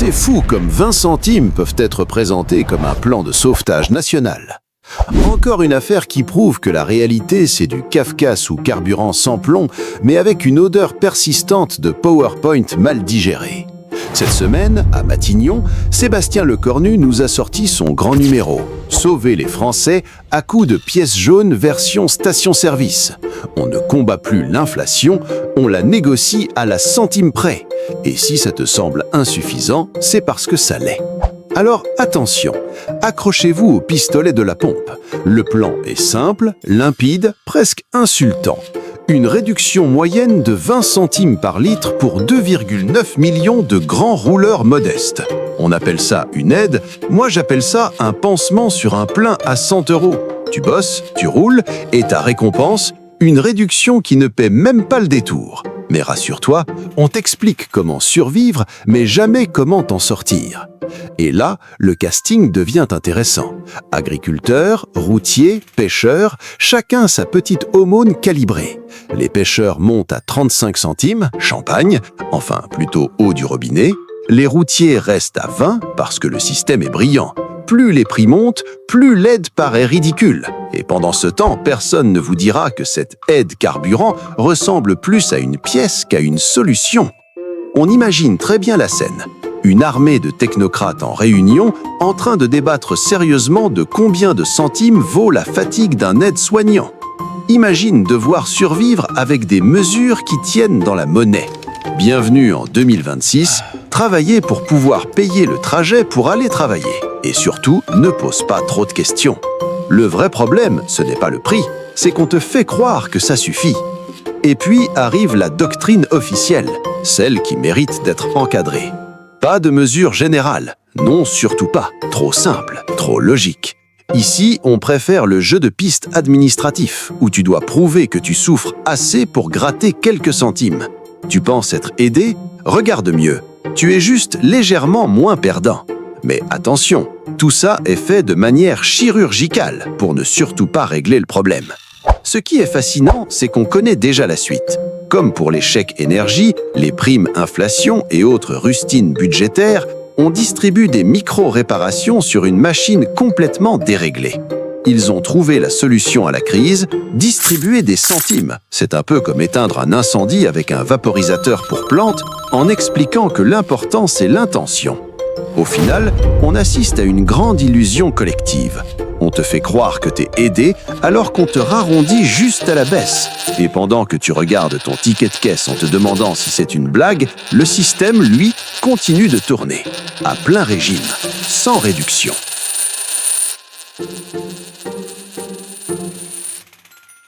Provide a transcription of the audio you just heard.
C'est fou comme 20 centimes peuvent être présentés comme un plan de sauvetage national. Encore une affaire qui prouve que la réalité, c'est du Kafka sous carburant sans plomb, mais avec une odeur persistante de PowerPoint mal digérée. Cette semaine, à Matignon, Sébastien Lecornu nous a sorti son grand numéro. Sauver les Français à coups de pièces jaunes version station-service. On ne combat plus l'inflation, on la négocie à la centime près. Et si ça te semble insuffisant, c'est parce que ça l'est. Alors attention, accrochez-vous au pistolet de la pompe. Le plan est simple, limpide, presque insultant. Une réduction moyenne de 20 centimes par litre pour 2,9 millions de grands rouleurs modestes. On appelle ça une aide, moi j'appelle ça un pansement sur un plein à 100 €. Tu bosses, tu roules, et ta récompense, une réduction qui ne paie même pas le détour. Mais rassure-toi, on t'explique comment survivre, mais jamais comment t'en sortir. Et là, le casting devient intéressant. Agriculteurs, routiers, pêcheurs, chacun sa petite aumône calibrée. Les pêcheurs montent à 35 centimes, champagne, enfin plutôt eau du robinet. Les routiers restent à 20 parce que le système est brillant. Plus les prix montent, plus l'aide paraît ridicule. Et pendant ce temps, personne ne vous dira que cette aide carburant ressemble plus à une pièce qu'à une solution. On imagine très bien la scène. Une armée de technocrates en réunion en train de débattre sérieusement de combien de centimes vaut la fatigue d'un aide-soignant. Imagine devoir survivre avec des mesures qui tiennent dans la monnaie. Bienvenue en 2026, travaillez pour pouvoir payer le trajet pour aller travailler. Et surtout, ne pose pas trop de questions. Le vrai problème, ce n'est pas le prix, c'est qu'on te fait croire que ça suffit. Et puis arrive la doctrine officielle, celle qui mérite d'être encadrée. Pas de mesure générale, non surtout pas, trop simple, trop logique. Ici, on préfère le jeu de piste administratif, où tu dois prouver que tu souffres assez pour gratter quelques centimes. Tu penses être aidé? Regarde mieux, tu es juste légèrement moins perdant. Mais attention, tout ça est fait de manière chirurgicale pour ne surtout pas régler le problème. Ce qui est fascinant, c'est qu'on connaît déjà la suite. Comme pour les chèques énergie, les primes inflation et autres rustines budgétaires, on distribue des micro-réparations sur une machine complètement déréglée. Ils ont trouvé la solution à la crise, distribuer des centimes. C'est un peu comme éteindre un incendie avec un vaporisateur pour plantes en expliquant que l'important c'est l'intention. Au final, on assiste à une grande illusion collective. On te fait croire que t'es aidé alors qu'on te rarrondit juste à la baisse. Et pendant que tu regardes ton ticket de caisse en te demandant si c'est une blague, le système, lui, continue de tourner. À plein régime, sans réduction.